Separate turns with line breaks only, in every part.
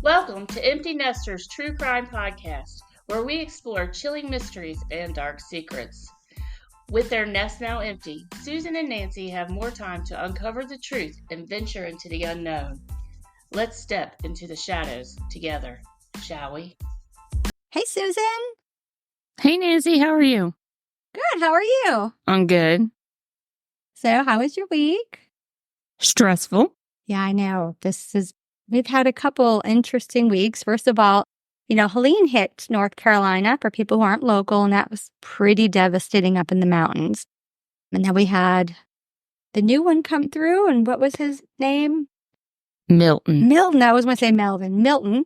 Welcome to Empty Nesters True Crime Podcast, where we explore chilling mysteries and dark secrets. With their nest now empty, Susan and Nancy have more time to uncover the truth and venture into the unknown. Let's step into the shadows together, shall we?
Hey, Susan.
Hey, Nancy. How are you?
Good. How are you?
I'm good.
So, how was your week?
Stressful.
Yeah, I know. We've had a couple interesting weeks. First of all, Helene hit North Carolina for people who aren't local, and that was pretty devastating up in the mountains. And then we had the new one come through, and what was his name?
Milton.
I was going to say Melvin. Milton.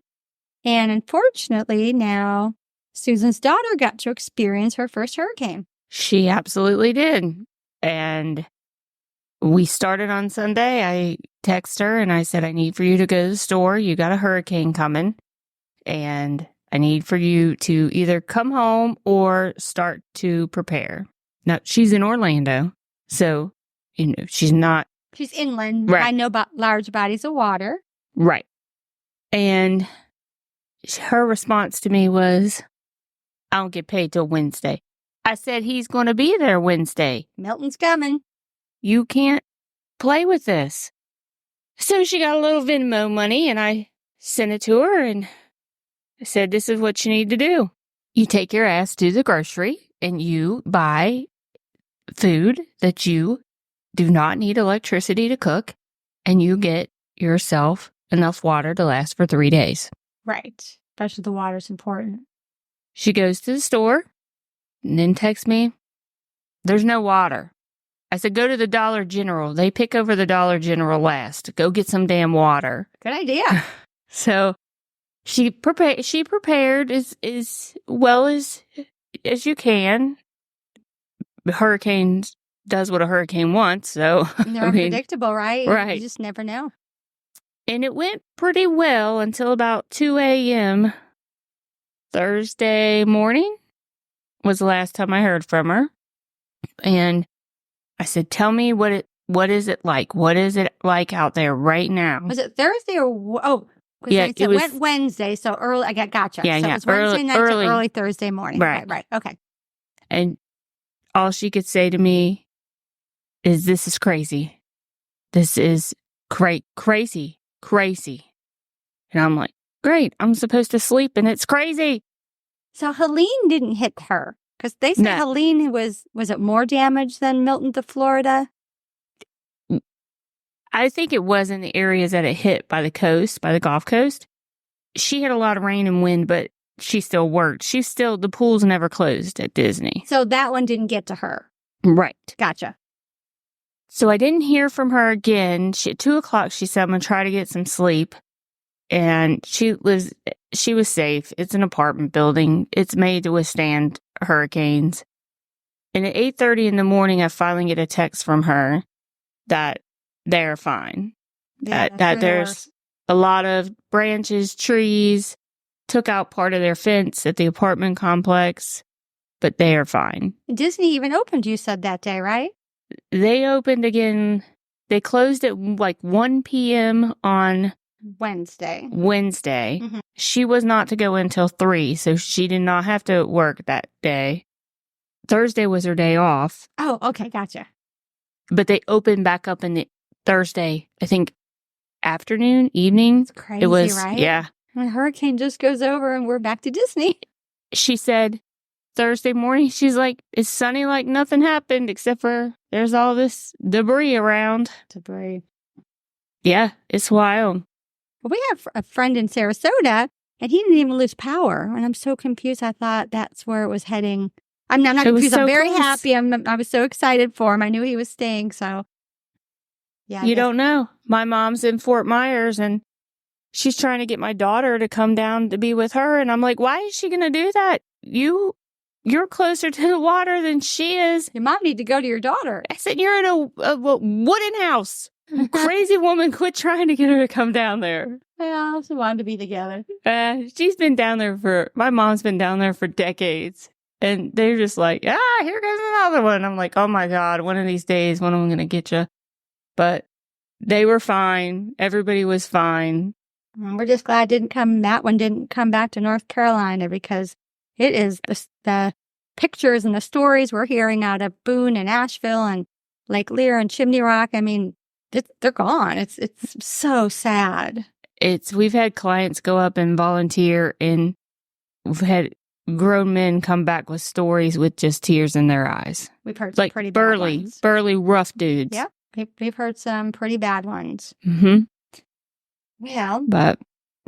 And unfortunately, now Susan's daughter got to experience her first hurricane.
She absolutely did. And we started on Sunday. I texted her and I said, I need for you to go to the store. You got a hurricane coming. And I need for you to either come home or start to prepare. Now, she's in Orlando. So, she's not.
She's inland.
Right.
I know about large bodies of water.
Right. And her response to me was, I don't get paid till Wednesday. I said, he's going to be there Wednesday.
Milton's coming.
You can't play with this. So she got a little Venmo money and I sent it to her and I said, this is what you need to do. You take your ass to the grocery and you buy food that you do not need electricity to cook, and you get yourself enough water to last for 3 days.
Right. Especially the water's important.
She goes to the store and then texts me, there's no water. I said, go to the Dollar General. They pick over the Dollar General last. Go get some damn water.
Good idea.
So she prepared as well as you can. The hurricane does what a hurricane wants. So
They're unpredictable, right?
Right.
You just never know.
And it went pretty well until about 2 a.m. Thursday morning was the last time I heard from her. And I said, tell me what is it like? What is it like out there right now?
Was it Thursday or
yeah,
it went Wednesday, so early. I gotcha.
Yeah,
so
yeah.
It was Wednesday night to early Thursday morning. Right. Okay.
And all she could say to me is, this is crazy. This is crazy. And I'm like, great. I'm supposed to sleep and it's crazy.
So Helene didn't hit her. Because they said Helene was it more damage than Milton to Florida?
I think it was in the areas that it hit by the coast, by the Gulf Coast. She had a lot of rain and wind, but she still worked. The pools never closed at Disney.
So that one didn't get to her.
Right.
Gotcha.
So I didn't hear from her again. At 2:00, she said, I'm going to try to get some sleep. And she was safe. It's an apartment building. It's made to withstand hurricanes. And at 8:30 in the morning, I finally get a text from her that they're fine.
Yeah,
that there's a lot of branches, trees, took out part of their fence at the apartment complex, but they are fine.
Disney even opened, you said that day, right?
They opened again. They closed at like 1 p.m. on
Wednesday.
Mm-hmm. She was not to go until 3, so she did not have to work that day. Thursday was her day off.
Oh, okay, gotcha.
But they opened back up in the Thursday, I think, evening.
It's crazy,
it was,
right?
Yeah.
And a hurricane just goes over and we're back to Disney.
She said Thursday morning, she's like, it's sunny like nothing happened except for there's all this debris around. Yeah, it's wild.
Well, we have a friend in Sarasota, and he didn't even lose power. And I'm so confused. I thought that's where it was heading. I'm not confused. I'm very happy. I was so excited for him. I knew he was staying. So, yeah.
You don't know. My mom's in Fort Myers, and she's trying to get my daughter to come down to be with her. And I'm like, why is she going to do that? You're closer to the water than she is.
Your mom need to go to your daughter.
I said, you're in a wooden house. Crazy woman, quit trying to get her to come down there.
Well, she wanted to be together.
She's been down there my mom's been down there for decades. And they're just like, here goes another one. I'm like, oh my God, one of these days, when I'm going to get you. But they were fine. Everybody was fine.
And we're just glad that one didn't come back to North Carolina, because it is the pictures and the stories we're hearing out of Boone and Asheville and Lake Lear and Chimney Rock. I mean, they're gone. It's so sad.
We've had clients go up and volunteer, and we've had grown men come back with stories with just tears in their eyes.
We've heard some
like
pretty bad ones.
burly, rough dudes.
Yep. We've heard some pretty bad ones.
Mm-hmm.
Well,
But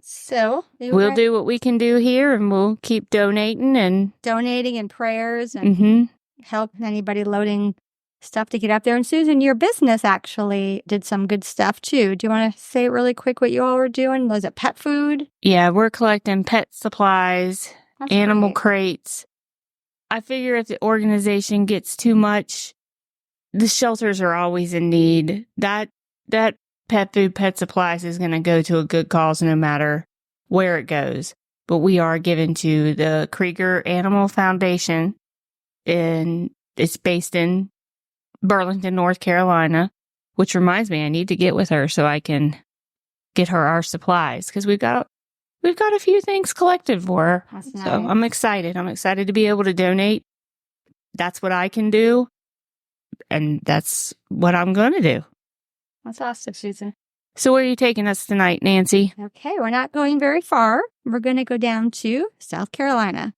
so
we'll do what we can do here, and we'll keep donating and
prayers and help anybody loading stuff to get up there. And Susan, your business actually did some good stuff too. Do you want to say really quick what you all were doing? Was it pet food?
Yeah, we're collecting pet supplies,
That's
animal
great.
crates. I figure if the organization gets too much, the shelters are always in need. That pet food, pet supplies is going to go to a good cause no matter where it goes. But we are given to the Krieger Animal Foundation, and it's based in Burlington, North Carolina, which reminds me I need to get with her so I can get her our supplies, because we've got a few things collected for her.
That's
So
nice.
I'm excited. I'm excited to be able to donate. That's what I can do, and that's what I'm going to do.
That's awesome, Susan.
So where are you taking us tonight, Nancy?
Okay, we're not going very far. We're going to go down to South Carolina.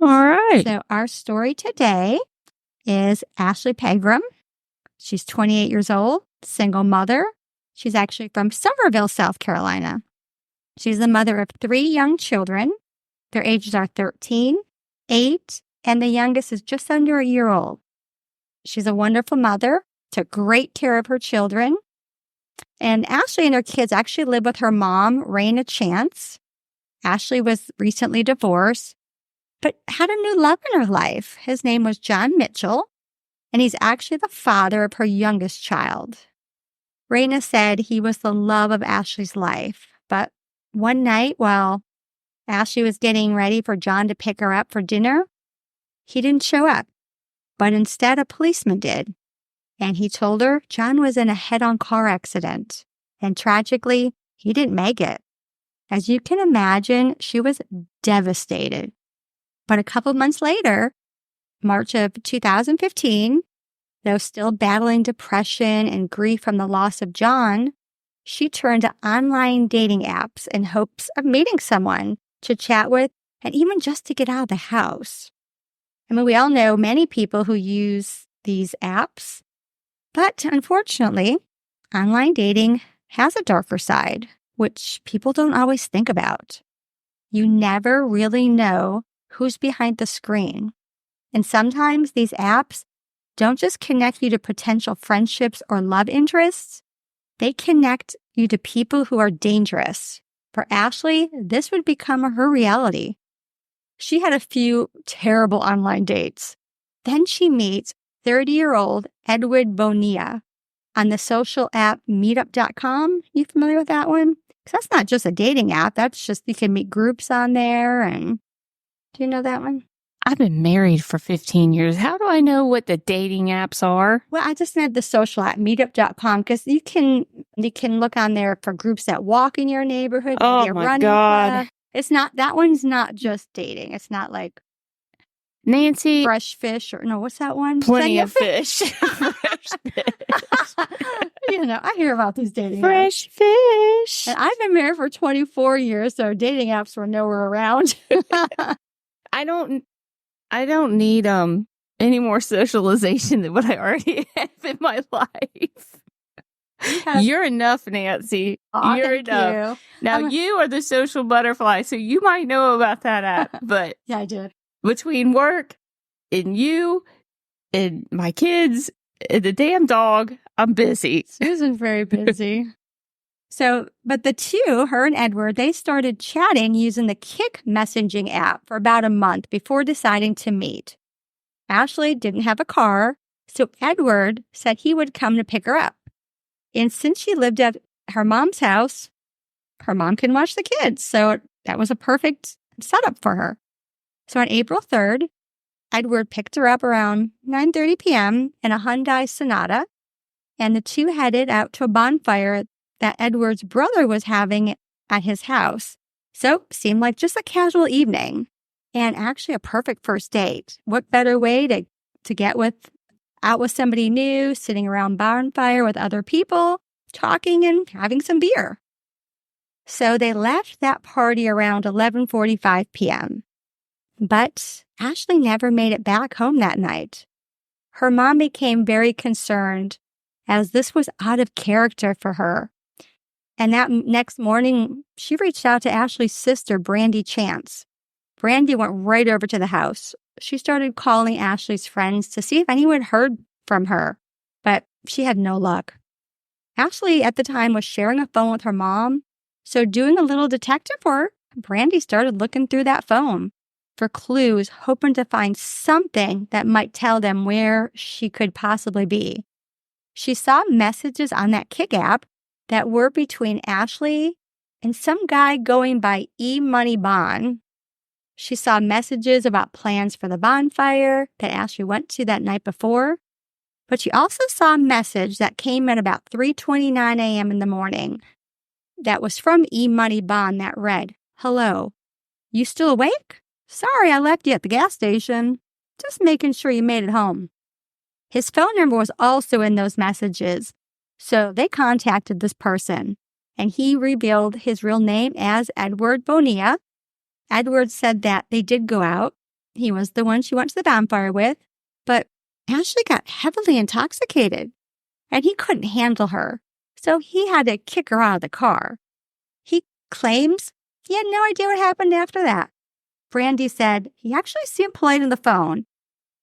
All right.
So our story today is Ashley Pegram. She's 28 years old, single mother. She's actually from Somerville, South Carolina. She's the mother of 3 young children. Their ages are 13, 8, and the youngest is just under a year old. She's a wonderful mother, took great care of her children. And Ashley and her kids actually live with her mom, Raina Chance. Ashley was recently divorced, but had a new love in her life. His name was John Mitchell, and he's actually the father of her youngest child. Raina said he was the love of Ashley's life, but one night while Ashley was getting ready for John to pick her up for dinner, he didn't show up, but instead a policeman did. And he told her John was in a head-on car accident, and tragically, he didn't make it. As you can imagine, she was devastated. But a couple months later, March of 2015, though still battling depression and grief from the loss of John, she turned to online dating apps in hopes of meeting someone to chat with and even just to get out of the house. I mean, we all know many people who use these apps, but unfortunately, online dating has a darker side, which people don't always think about. You never really know who's behind the screen. And sometimes these apps don't just connect you to potential friendships or love interests, they connect you to people who are dangerous. For Ashley, this would become her reality. She had a few terrible online dates. Then she meets 30-year-old Edward Bonilla on the social app meetup.com. You familiar with that one? Because that's not just a dating app. That's just, you can meet groups on there. And do you know that one?
I've been married for 15 years. How do I know what the dating apps are?
Well, I just named the social app meetup.com because you can look on there for groups that walk in your neighborhood.
Oh
maybe a
my
running
God.
club. It's not, that one's not just dating. It's not like
Nancy,
Fresh Fish or no, what's that one?
plenty of
Fish.
fish. Fresh fish.
You know, I hear about these dating apps.
Fresh fish.
And I've been married for 24 years, so dating apps were nowhere around.
I don't need any more socialization than what I already have in my life. You're enough, Nancy.
Aw,
You're
thank
enough.
you.
Now you are the social butterfly, so you might know about that app, but
Yeah, I did.
between work and you and my kids and the damn dog, I'm busy.
Susan's very busy. But the two, her and Edward, they started chatting using the Kik messaging app for about a month before deciding to meet. Ashley didn't have a car, so Edward said he would come to pick her up. And since she lived at her mom's house, her mom can watch the kids. So that was a perfect setup for her. So on April 3rd, Edward picked her up around 9:30 p.m. in a Hyundai Sonata, and the two headed out to a bonfire that Edward's brother was having at his house. So seemed like just a casual evening and actually a perfect first date. What better way to get out with somebody new, sitting around bonfire with other people, talking and having some beer. So they left that party around 11:45 p.m. But Ashley never made it back home that night. Her mom became very concerned as this was out of character for her. And that next morning, she reached out to Ashley's sister, Brandy Chance. Brandy went right over to the house. She started calling Ashley's friends to see if anyone heard from her, but she had no luck. Ashley, at the time, was sharing a phone with her mom, so doing a little detective work, Brandy started looking through that phone for clues, hoping to find something that might tell them where she could possibly be. She saw messages on that Kik app that were between Ashley and some guy going by E-Money Bon. She saw messages about plans for the bonfire that Ashley went to that night before, but she also saw a message that came at about 3:29 a.m. in the morning that was from E-Money Bon that read, "Hello, you still awake? Sorry I left you at the gas station. Just making sure you made it home." His phone number was also in those messages, so they contacted this person, and he revealed his real name as Edward Bonilla. Edward said that they did go out. He was the one she went to the bonfire with, but Ashley got heavily intoxicated, and he couldn't handle her, so he had to kick her out of the car. He claims he had no idea what happened after that. Brandy said he actually seemed polite on the phone.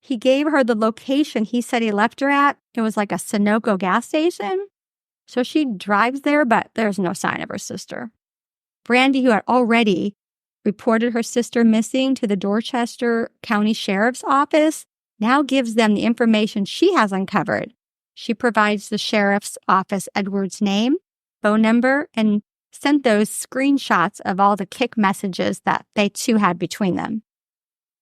He gave her the location he said he left her at. It was like a Sunoco gas station. So she drives there, but there's no sign of her sister. Brandy, who had already reported her sister missing to the Dorchester County Sheriff's Office, now gives them the information she has uncovered. She provides the Sheriff's Office Edward's name, phone number, and sent those screenshots of all the Kik messages that they two had between them.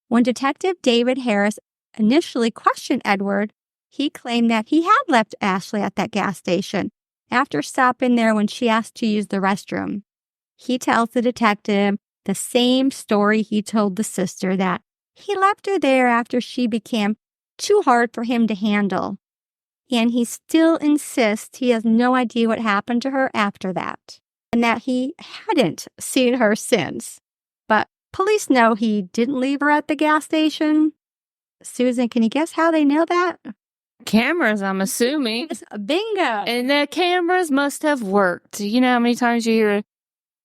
When Detective David Harris initially questioned Edward, he claimed that he had left Ashley at that gas station after stopping there when she asked to use the restroom. He tells the detective the same story he told the sister, that he left her there after she became too hard for him to handle. And he still insists he has no idea what happened to her after that, and that he hadn't seen her since. But police know he didn't leave her at the gas station. Susan, can you guess how they know that?
Cameras, I'm assuming.
Bingo!
And the cameras must have worked. You know how many times you hear,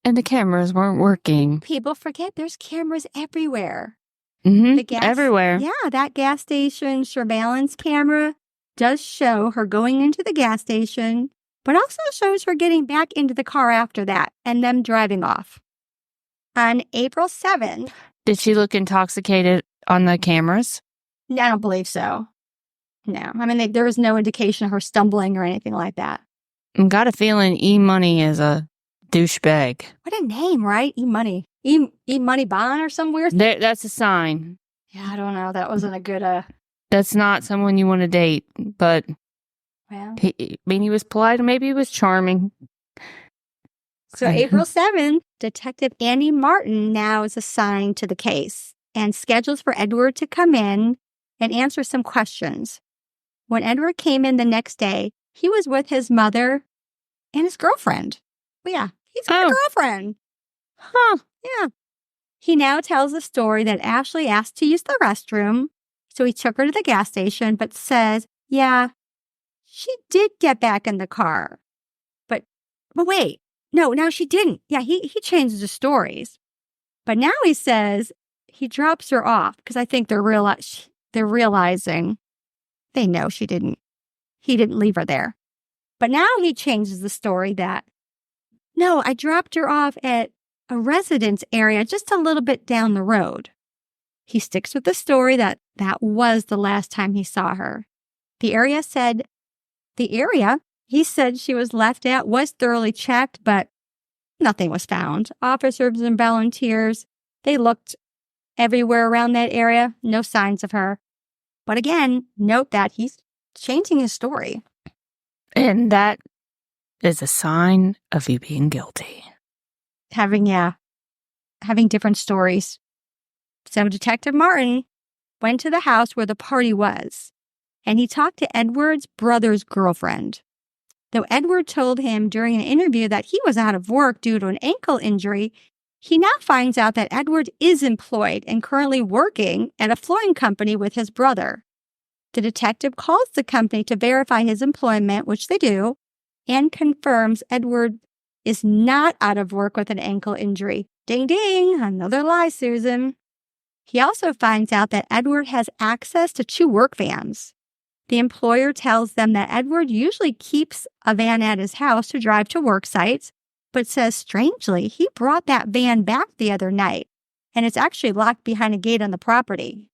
and the cameras weren't working.
People forget there's cameras everywhere.
Everywhere.
Yeah, that gas station surveillance camera does show her going into the gas station, but also shows her getting back into the car after that and them driving off. On April 7th...
Did she look intoxicated on the cameras?
No, I don't believe so. No. I mean, there was no indication of her stumbling or anything like that.
I've got a feeling E-Money is a douchebag.
What a name, right? E-Money. E-Money Bon or some weird
thing? That's a sign.
Yeah, I don't know. That wasn't a good...
That's not someone you want to date, but...
Well...
he was polite, or maybe he was charming.
So April 7th, Detective Annie Martin now is assigned to the case and schedules for Edward to come in and answer some questions. When Edward came in the next day, he was with his mother and his girlfriend. Well, yeah, he's got a girlfriend.
Huh.
Yeah. He now tells the story that Ashley asked to use the restroom, so he took her to the gas station, but says, yeah, she did get back in the car. But wait, no, she didn't. Yeah, he changed the stories. But now he says he drops her off because I think they're realizing they know he didn't leave her there. But now he changes the story that, no, I dropped her off at a residence area just a little bit down the road. He sticks with the story that was the last time he saw her. The area he said she was left at was thoroughly checked, but nothing was found. Officers and volunteers, they looked everywhere around that area, no signs of her. But again, note that he's changing his story.
And that is a sign of you being guilty.
having different stories. So Detective Martin went to the house where the party was, and he talked to Edward's brother's girlfriend. Though Edward told him during an interview that he was out of work due to an ankle injury, he now finds out that Edward is employed and currently working at a flooring company with his brother. The detective calls the company to verify his employment, which they do, and confirms Edward is not out of work with an ankle injury. Ding, ding, another lie, Susan. He also finds out that Edward has access to 2 work vans. The employer tells them that Edward usually keeps a van at his house to drive to work sites, but says strangely he brought that van back the other night, and it's actually locked behind a gate on the property.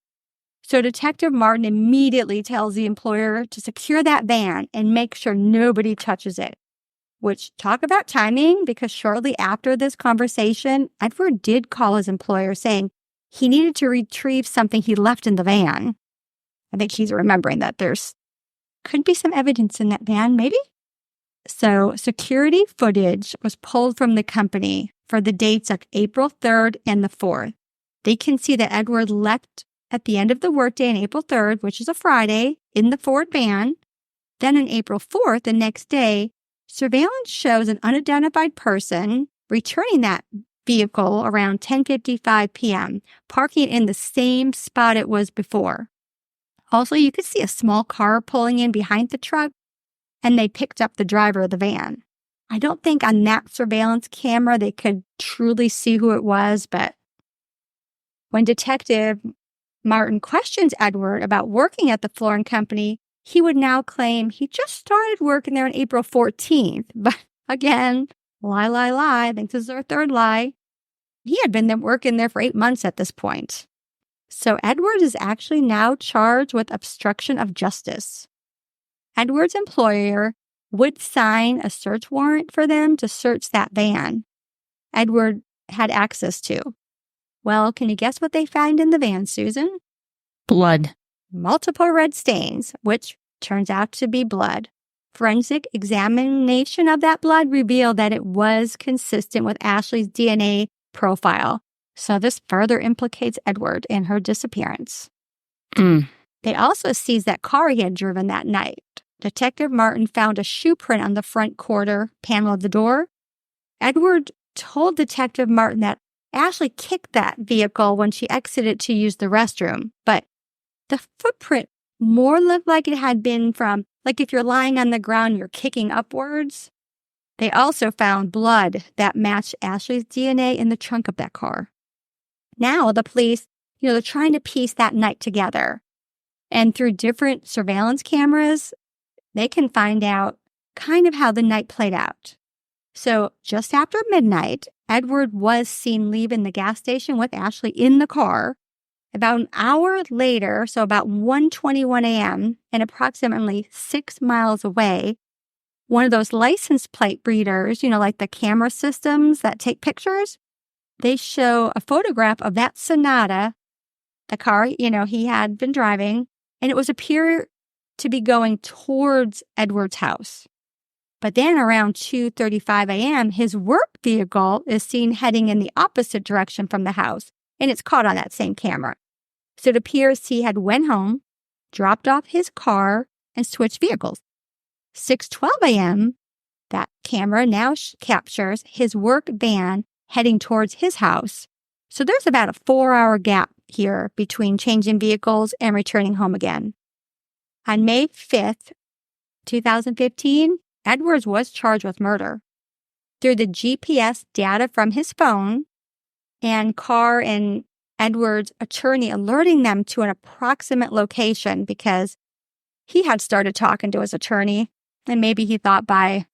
So Detective Martin immediately tells the employer to secure that van and make sure nobody touches it. Which, talk about timing, because shortly after this conversation, Edward did call his employer saying he needed to retrieve something he left in the van. I think he's remembering that could be some evidence in that van, maybe? So security footage was pulled from the company for the dates of April 3rd and the 4th. They can see that Edward left at the end of the workday on April 3rd, which is a Friday, in the Ford van. Then on April 4th, the next day, surveillance shows an unidentified person returning that vehicle around 10:55 p.m., parking it in the same spot it was before. Also, you could see a small car pulling in behind the truck, and they picked up the driver of the van. I don't think on that surveillance camera they could truly see who it was, but when Detective Martin questions Edward about working at the flooring company, he would now claim he just started working there on April 14th. But again, lie. I think this is our 3rd lie. He had been working there for 8 months at this point. So Edward is actually now charged with obstruction of justice. Edward's employer would sign a search warrant for them to search that van Edward had access to. Well, can you guess what they found in the van, Susan?
Blood.
Multiple red stains, which turns out to be blood. Forensic examination of that blood revealed that it was consistent with Ashley's DNA profile. So this further implicates Edward in her disappearance. They also seized that car he had driven that night. Detective Martin found a shoe print on the front quarter panel of the door. Edward told Detective Martin that Ashley kicked that vehicle when she exited to use the restroom, but the footprint more looked like it had been from, like if you're lying on the ground, you're kicking upwards. They also found blood that matched Ashley's DNA in the trunk of that car. Now the police, they're trying to piece that night together. And through different surveillance cameras, they can find out kind of how the night played out. So just after midnight, Edward was seen leaving the gas station with Ashley in the car. About an hour later, so about 1:21 a.m., and approximately 6 miles away, one of those license plate readers, like the camera systems that take pictures, they show a photograph of that Sonata, the car, he had been driving, and it was appear to be going towards Edward's house. But then around 2:35 a.m., his work vehicle is seen heading in the opposite direction from the house, and it's caught on that same camera. So it appears he had went home, dropped off his car, and switched vehicles. 6:12 a.m., that camera now captures his work van heading towards his house. So there's about a 4-hour gap here between changing vehicles and returning home again. On May 5th, 2015, Edwards was charged with murder. Through the GPS data from his phone and Carr and Edwards' attorney alerting them to an approximate location because he had started talking to his attorney, and maybe he thought by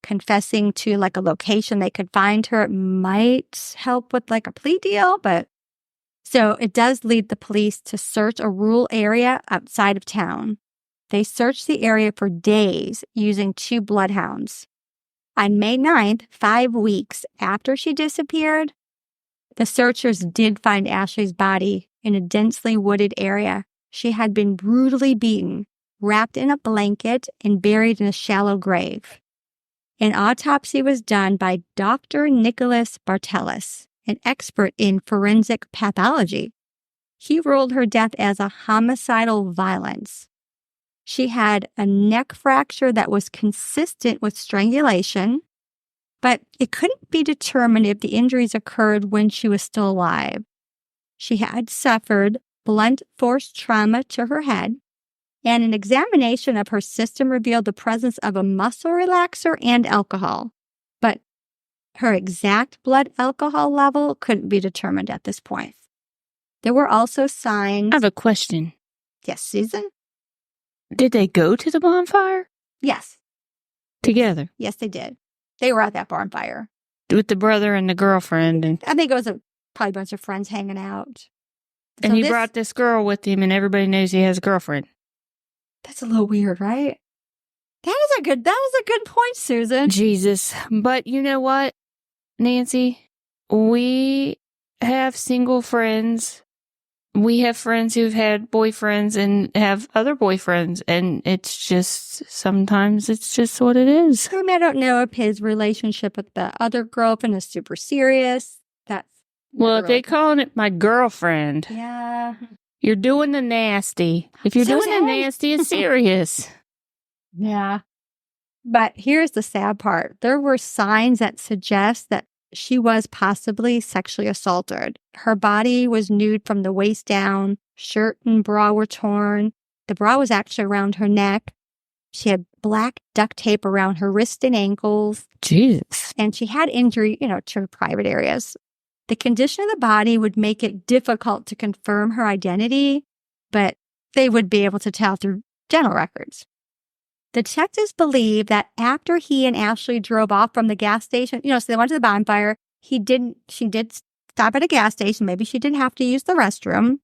confessing to a location they could find her, it might help with a plea deal. But so it does lead the police to search a rural area outside of town. They searched the area for days using 2 bloodhounds. On May 9th, 5 weeks after she disappeared, the searchers did find Ashley's body in a densely wooded area. She had been brutally beaten, wrapped in a blanket, and buried in a shallow grave. An autopsy was done by Dr. Nicholas Bartelis, an expert in forensic pathology. He ruled her death as a homicidal violence. She had a neck fracture that was consistent with strangulation, but it couldn't be determined if the injuries occurred when she was still alive. She had suffered blunt force trauma to her head, and an examination of her system revealed the presence of a muscle relaxer and alcohol. But her exact blood alcohol level couldn't be determined at this point. There were also signs.
I have a question.
Yes, Susan?
Did they go to the bonfire?
Yes.
Together?
Yes, they did. They were at that bonfire.
With the brother and the girlfriend. And
I think it was probably a bunch of friends hanging out.
And he brought this girl with him, and everybody knows he has a girlfriend.
That's a little weird, right? That was a good point, Susan.
Jesus. But you know what, Nancy? We have single friends. We have friends who've had boyfriends and have other boyfriends, and it's just, sometimes it's just what it is.
I mean, I don't know if his relationship with the other girlfriend is super serious.
Well, if they calling it my girlfriend.
Yeah.
You're doing the nasty. If you're doing the nasty, it's serious.
Yeah. But here's the sad part. There were signs that suggest that she was possibly sexually assaulted. Her body was nude from the waist down. Shirt and bra were torn. The bra was actually around her neck. She had black duct tape around her wrists and ankles.
Jesus.
And she had injury, to her private areas. The condition of the body would make it difficult to confirm her identity, but they would be able to tell through dental records. The detectives believe that after he and Ashley drove off from the gas station, so they went to the bonfire, she did stop at a gas station. Maybe she didn't have to use the restroom.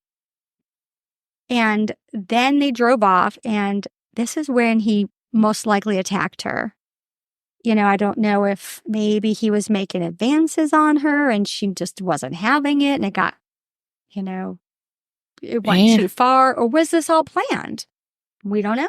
And then they drove off, and this is when he most likely attacked her. I don't know if maybe he was making advances on her and she just wasn't having it, and it got, it went too far. Or was this all planned? We don't know.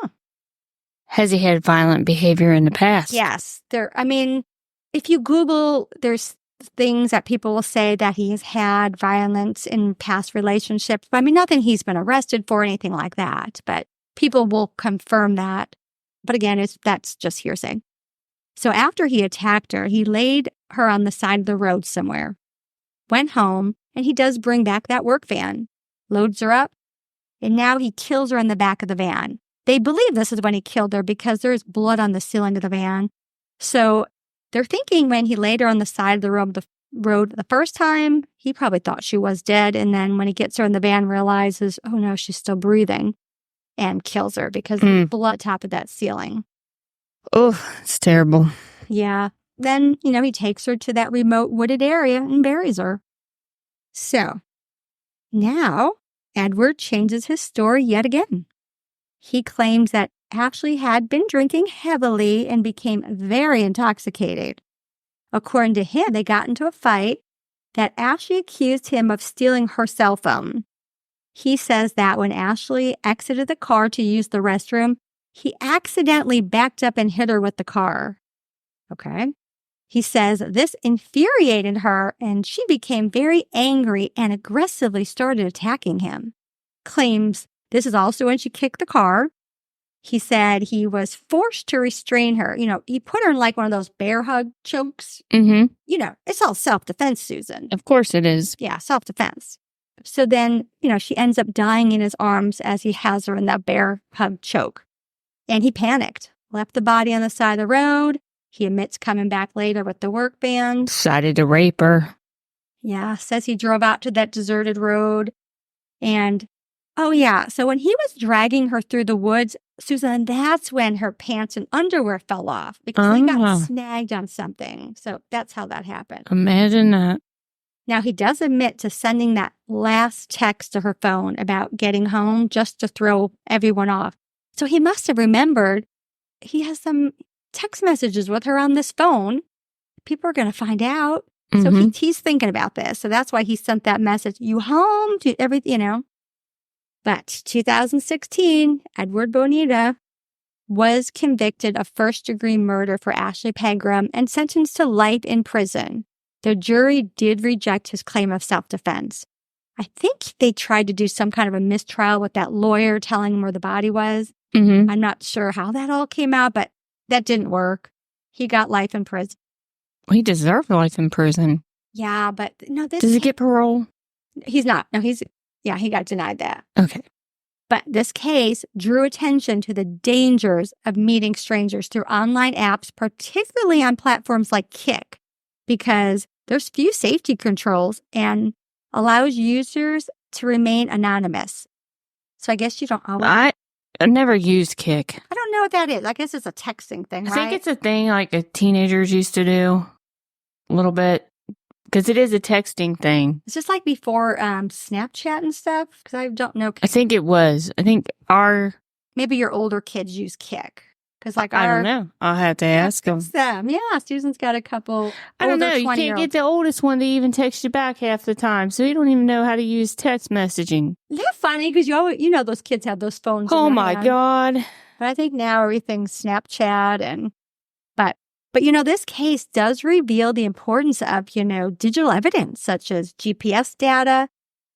Has he had violent behavior in the past?
Yes. If you Google, there's things that people will say that he has had violence in past relationships. Nothing he's been arrested for, anything like that. But people will confirm that. But again, that's just hearsay. So after he attacked her, he laid her on the side of the road somewhere, went home, and he does bring back that work van, loads her up, and now he kills her in the back of the van. They believe this is when he killed her because there's blood on the ceiling of the van. So they're thinking when he laid her on the side of the road the first time, he probably thought she was dead. And then when he gets her in the van, realizes, oh no, she's still breathing, and kills her because of the blood on top of that ceiling.
Oh, it's terrible.
Yeah. Then, he takes her to that remote wooded area and buries her. So now Edward changes his story yet again. He claims that Ashley had been drinking heavily and became very intoxicated. According to him, they got into a fight that Ashley accused him of stealing her cell phone. He says that when Ashley exited the car to use the restroom, he accidentally backed up and hit her with the car. Okay. He says this infuriated her, and she became very angry and aggressively started attacking him. Claims this is also when she kicked the car. He said he was forced to restrain her. He put her in like one of those bear hug chokes.
Mm-hmm.
It's all self-defense, Susan.
Of course it is.
Yeah, self-defense. So then, she ends up dying in his arms as he has her in that bear hug choke. And he panicked, left the body on the side of the road. He admits coming back later with the work van.
Decided to rape her.
Yeah, says he drove out to that deserted road. And, so when he was dragging her through the woods, Susan, that's when her pants and underwear fell off because he got snagged on something. So that's how that happened.
Imagine that.
Now, he does admit to sending that last text to her phone about getting home just to throw everyone off. So he must have remembered he has some text messages with her on this phone. People are going to find out. Mm-hmm. So he's thinking about this. So that's why he sent that message, you home, to everything, But 2016, Edward Bonita was convicted of first-degree murder for Ashley Pegram and sentenced to life in prison. The jury did reject his claim of self-defense. I think they tried to do some kind of a mistrial with that lawyer telling him where the body was.
Mm-hmm.
I'm not sure how that all came out, but that didn't work. He got life in prison.
He deserved life in prison.
Yeah, but no, this...
Does he get parole?
He's not. No, he got denied that.
Okay.
But this case drew attention to the dangers of meeting strangers through online apps, particularly on platforms like Kik, because there's few safety controls and allows users to remain anonymous. So I guess you don't always...
I never used Kik.
I don't know what that is. I guess it's a texting thing, right?
I think it's a thing like teenagers used to do a little bit. Because it is a texting thing.
It's just like before Snapchat and stuff. Because I don't know.
I think it was. I think
maybe your older kids use Kik. Because I
don't know. I'll have to ask them.
Yeah, Susan's got a couple.
I don't know. You can't get the oldest one to even text you back half the time, so you don't even know how to use text messaging.
Isn't that funny? Because those kids have those phones.
Oh my God!
But I think now everything's Snapchat and But, this case does reveal the importance of, digital evidence, such as GPS data,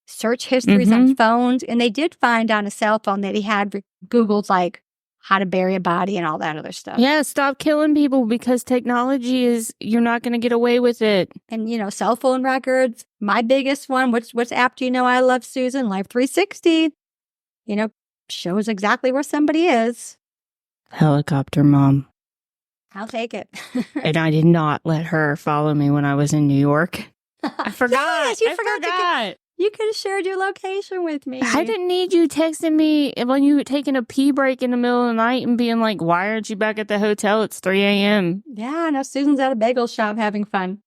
search histories on phones. And they did find on a cell phone that he had Googled, like, how to bury a body and all that other stuff.
Yeah, stop killing people because technology you're not going to get away with it.
And, cell phone records. My biggest one, which app do you know I love, Susan? Life 360. Shows exactly where somebody is.
Helicopter mom.
I'll take it.
And I did not let her follow me when I was in New York. I forgot.
Yes, you forgot. You could have shared your location with me.
I didn't need you texting me when you were taking a pee break in the middle of the night and being like, why aren't you back at the hotel? It's 3 a.m.
Yeah, no, Susan's at a bagel shop having fun.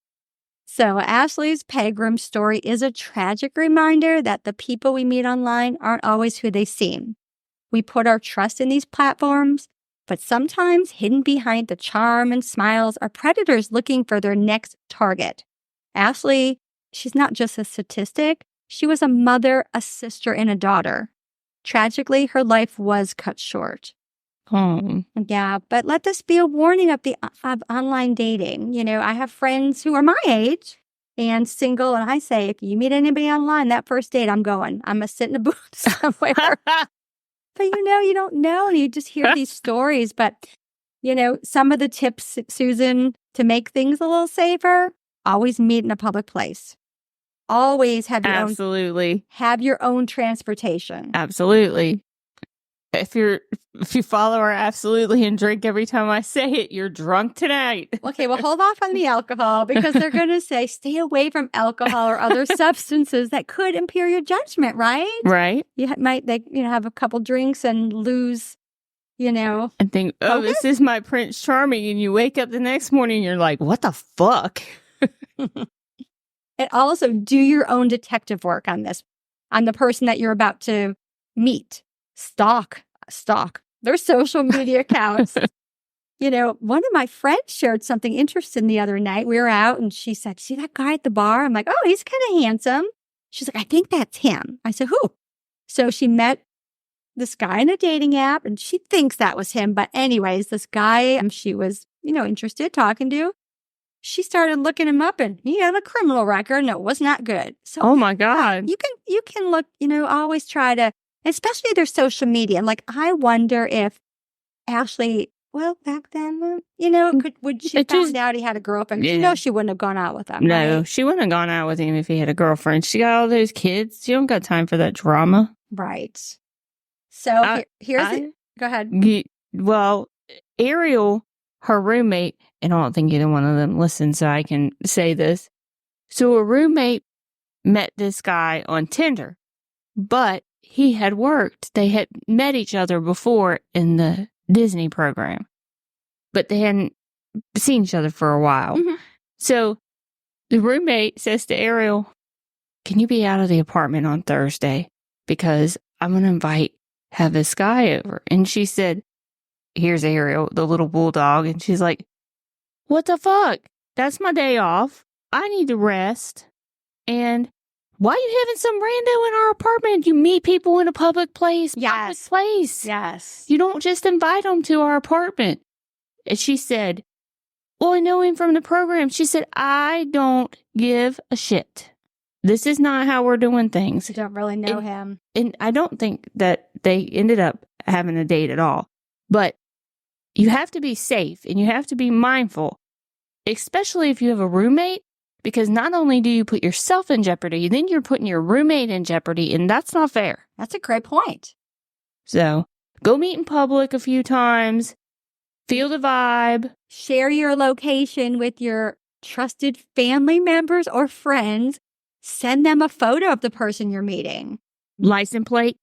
So Ashley's Pegram story is a tragic reminder that the people we meet online aren't always who they seem. We put our trust in these platforms, but sometimes hidden behind the charm and smiles are predators looking for their next target. Ashley, she's not just a statistic. She was a mother, a sister, and a daughter. Tragically, her life was cut short.
Oh.
Yeah, but let this be a warning of online dating. I have friends who are my age and single, and I say, if you meet anybody online, that first date, I'm going. I'm going to sit in a booth somewhere. But, you don't know. You just hear these stories. But, some of the tips, Susan, to make things a little safer, always meet in a public place. Always have your own transportation.
Absolutely. If you follow her absolutely and drink every time I say it, you're drunk tonight.
Okay, well, hold off on the alcohol because they're going to say stay away from alcohol or other substances that could impair your judgment, right?
Right.
You might have a couple drinks and lose, and
think, oh, this is my Prince Charming, and you wake up the next morning and you're like, what the fuck?
And also do your own detective work on the person that you're about to meet. Stalk their social media accounts. One of my friends shared something interesting the other night. We were out and she said, see that guy at the bar? I'm like, oh, he's kind of handsome. She's like, I think that's him. I said, who? So she met this guy in a dating app and she thinks that was him. But anyways, this guy she was, interested talking to, she started looking him up and he had a criminal record and it was not good. So
oh my God.
You can look, always try to, especially their social media. And I wonder if Ashley, back then, would she found out he had a girlfriend?
Yeah.
She wouldn't have gone out with him.
No,
right?
She wouldn't have gone out with him if he had a girlfriend. She got all those kids. She don't got time for that drama.
Right. So go ahead.
Well, Ariel, her roommate, and I don't think either one of them listened, so I can say this. So a roommate met this guy on Tinder, but he had worked. They had met each other before in the Disney program, but they hadn't seen each other for a while. Mm-hmm. So the roommate says to Ariel, can you be out of the apartment on Thursday? Because I'm going to have this guy over. And she said, here's Ariel, the little bulldog. And she's like, what the fuck? That's my day off. I need to rest. And Why are you having some rando in our apartment? You meet people in a public place.
Yes.
Public place.
Yes.
You don't just invite them to our apartment. And she said, well, I know him from the program. She said, I don't give a shit. This is not how we're doing things.
You don't really know him.
And I don't think that they ended up having a date at all. But you have to be safe and you have to be mindful, especially if you have a roommate, because not only do you put yourself in jeopardy, then you're putting your roommate in jeopardy, and that's not fair.
That's a great point.
So go meet in public a few times, feel the vibe.
Share your location with your trusted family members or friends. Send them a photo of the person you're meeting.
License plate.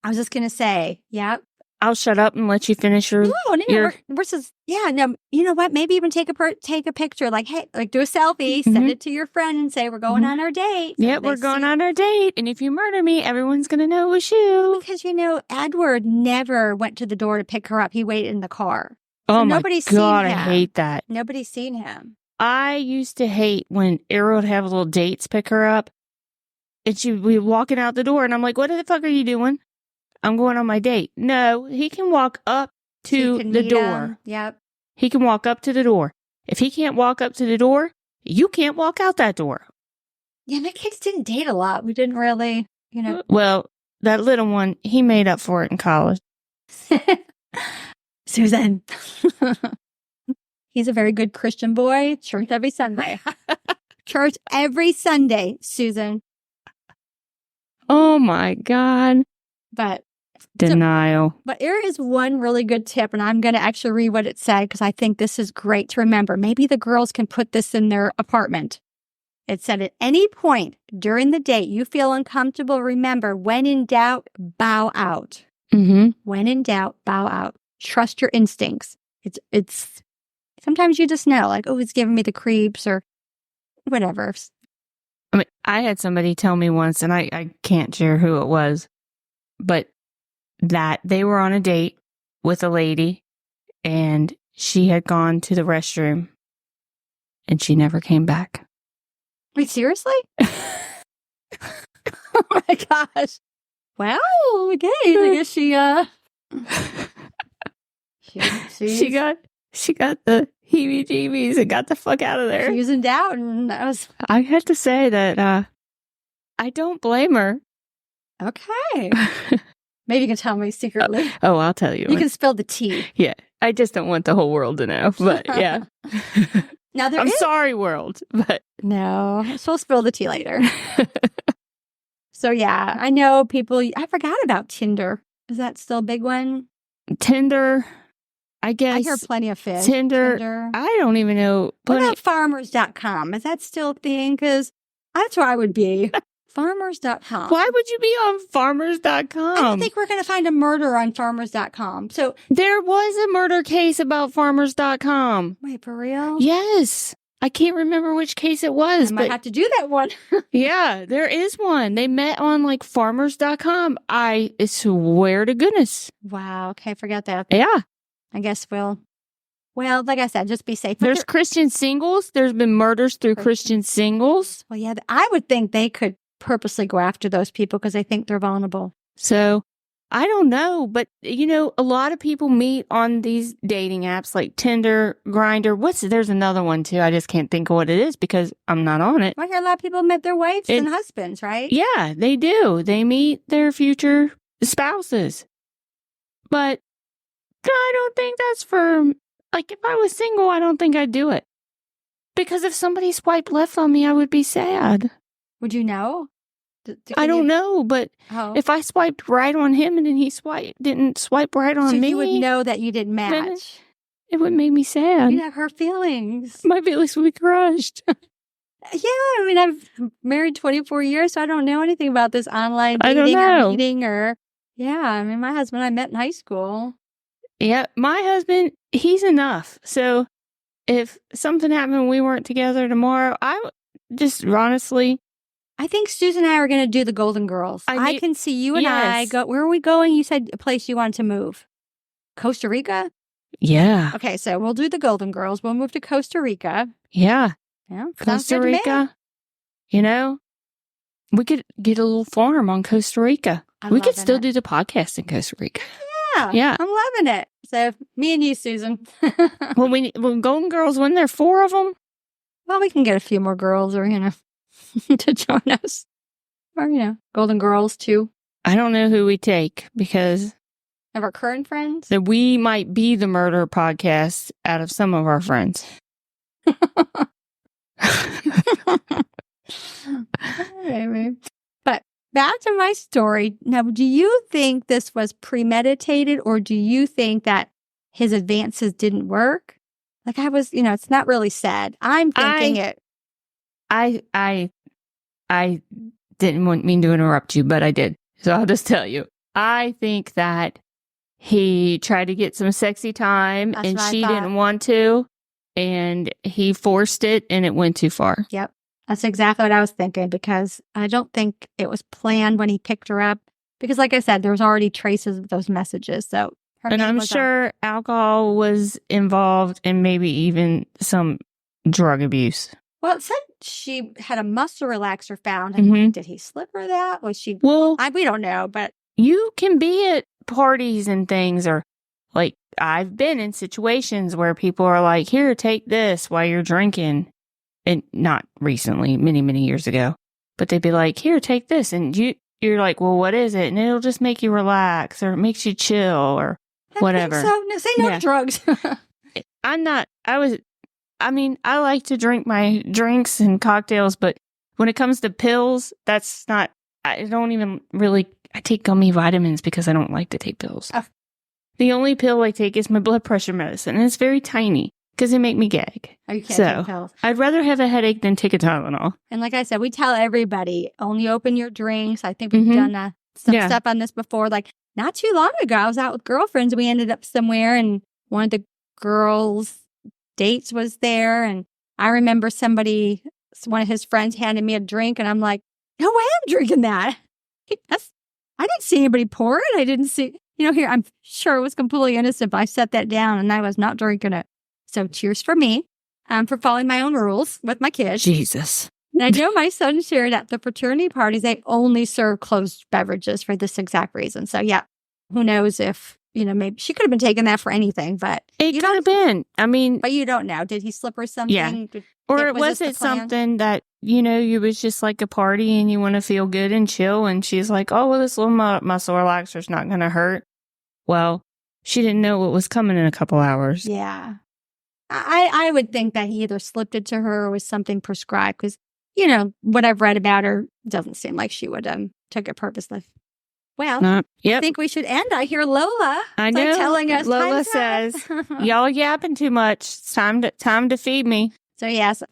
I was just going to say, yeah.
I'll shut up and let you finish your...
No. Versus, no, you know what? Maybe even take a picture, like, hey, like do a selfie, send it to your friend and say, we're going on our date.
So we're going on our date. And if you murder me, everyone's going to know it was you.
Because, Edward never went to the door to pick her up. He waited in the car. So
oh, my
nobody's
God,
seen him.
I hate that.
Nobody's seen him.
I used to hate when Ariel would have little dates pick her up. And she'd be walking out the door. And I'm like, what the fuck are you doing? I'm going on my date. No, he can walk up to the door.
Yep.
He can walk up to the door. If he can't walk up to the door, you can't walk out that door.
Yeah, my kids didn't date a lot. We didn't really,
Well, that little one, he made up for it in college.
Susan. He's a very good Christian boy. Church every Sunday. Church every Sunday, Susan.
Oh, my God.
But
denial.
But here is one really good tip, and I'm going to actually read what it said because I think this is great to remember. Maybe the girls can put this in their apartment. It said, at any point during the date you feel uncomfortable, remember, when in doubt, bow out.
Mm-hmm.
When in doubt, bow out. Trust your instincts. It's sometimes you just know, like, oh, it's giving me the creeps or whatever.
I mean, I had somebody tell me once, and I can't share who it was, but that they were on a date with a lady and she had gone to the restroom and she never came back.
Wait, seriously? Oh my gosh. Well, okay. I guess she
got the heebie-jeebies and got the fuck out of there.
She was in doubt, and that was...
I had to say that I don't blame her.
Okay. Maybe you can tell me secretly.
Oh, I'll tell you.
You can spill the tea.
Yeah. I just don't want the whole world to know, but yeah.
Now
I'm sorry, world, but...
No, so we'll spill the tea later. So yeah, I know people... I forgot about Tinder. Is that still a big one?
Tinder, I guess.
I hear plenty of fish.
Tinder. I don't even know.
What about farmers.com? Is that still a thing? Because that's where I would be. Farmers.com.
Why would you be on farmers.com?
I don't think we're going to find a murder on farmers.com. So
there was a murder case about farmers.com.
Wait, for real?
Yes. I can't remember which case it was.
I might have to do that one.
Yeah, there is one. They met on like farmers.com. I swear to goodness.
Wow. Okay, forget that.
Yeah.
I guess well, like I said, just be safe.
There's Christian singles. There's been murders through Christian singles.
Well, yeah, I would think they could purposely go after those people because they think they're vulnerable.
So I don't know, but a lot of people meet on these dating apps like Tinder, Grindr. There's another one too. I just can't think of what it is because I'm not on it.
I hear a lot of people met their wives and husbands, right?
Yeah, they do. They meet their future spouses. But I don't think that's for, like, if I was single, I don't think I'd do it. Because if somebody swiped left on me, I would be sad.
Would you know?
I don't know, but if I swiped right on him and then he didn't swipe right on me.
You would know that you didn't match.
It would make me sad.
You'd have hurt feelings.
My feelings would be crushed.
Yeah, I mean, I've married 24 years, so I don't know anything about this online dating or meeting or... Yeah, I mean, my husband I met in high school.
Yeah, my husband, he's enough. So if something happened and we weren't together tomorrow, I just honestly...
I think Susan and I are going to do the Golden Girls. I can see you and I go... Where are we going? You said a place you wanted to move. Costa Rica?
Yeah.
Okay, so we'll do the Golden Girls. We'll move to Costa Rica.
Yeah.
Yeah,
Costa Rica. We could get a little farm on Costa Rica. We could still do the podcast in Costa Rica.
Yeah. I'm loving it. So me and you, Susan.
when Golden Girls win, there are 4 of them.
Well, we can get a few more girls or, to join us. Or, Golden Girls too.
I don't know who we take because
of our current friends.
That we might be the murder podcast out of some of our friends.
Maybe. But back to my story. Now, do you think this was premeditated, or do you think that his advances didn't work? Like I was, it's not really said. I'm thinking it.
I didn't mean to interrupt you, but I did. So I'll just tell you. I think that he tried to get some sexy time and she didn't want to, and he forced it and it went too far.
Yep. That's exactly what I was thinking, because I don't think it was planned when he picked her up. Because like I said, there was already traces of those messages. So
and I'm sure alcohol was involved and maybe even some drug abuse.
Well, it said she had a muscle relaxer found. And did he slip her that? Was she?
Well,
we don't know, but
you can be at parties and things, or like I've been in situations where people are like, "Here, take this while you're drinking," and not recently, many years ago, but they'd be like, "Here, take this," and you're like, "Well, what is it?" And it'll just make you relax, or it makes you chill, or whatever.
So no, say no to drugs.
I like to drink my drinks and cocktails, but when it comes to pills, that's not, I don't even really, I take gummy vitamins because I don't like to take pills. Oh. The only pill I take is my blood pressure medicine, and it's very tiny because they make me gag.
Oh, you can't take pills.
I'd rather have a headache than take a Tylenol.
And like I said, we tell everybody, only open your drinks. I think we've done some stuff on this before. Like not too long ago, I was out with girlfriends. We ended up somewhere, and one of the girls' dates was there, and I remember one of his friends handed me a drink, and I'm like, no way I'm drinking that. I didn't see anybody pour it. I didn't see, here, I'm sure it was completely innocent, but I set that down and I was not drinking it. So cheers for me, for following my own rules with my kids.
Jesus.
And I know my son shared at the fraternity parties, they only serve closed beverages for this exact reason. So yeah, who knows if, maybe she could have been taking that for anything, but
it could have been.
But you don't know. Did he slip her something?
Yeah. Or was it something that, you was just like a party and you want to feel good and chill, and she's like, oh, well, this little muscle relaxer's not going to hurt. Well, she didn't know what was coming in a couple hours.
Yeah. I would think that he either slipped it to her or was something prescribed, because, what I've read about her doesn't seem like she would took it purposely. Well, I think we should end. I hear Lola telling us.
Lola says, y'all yapping too much. It's time to feed me.
So yes,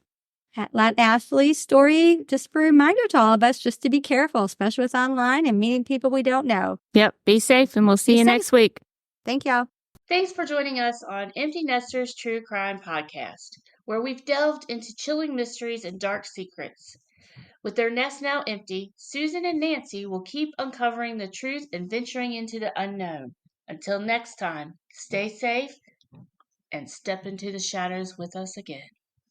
let Ashley's story just a reminder to all of us just to be careful, especially with online and meeting people we don't know.
Yep. Be safe, and we'll see you next week.
Thank y'all.
Thanks for joining us on Empty Nesters True Crime Podcast, where we've delved into chilling mysteries and dark secrets. With their nest now empty, Susan and Nancy will keep uncovering the truth and venturing into the unknown. Until next time, stay safe and step into the shadows with us again.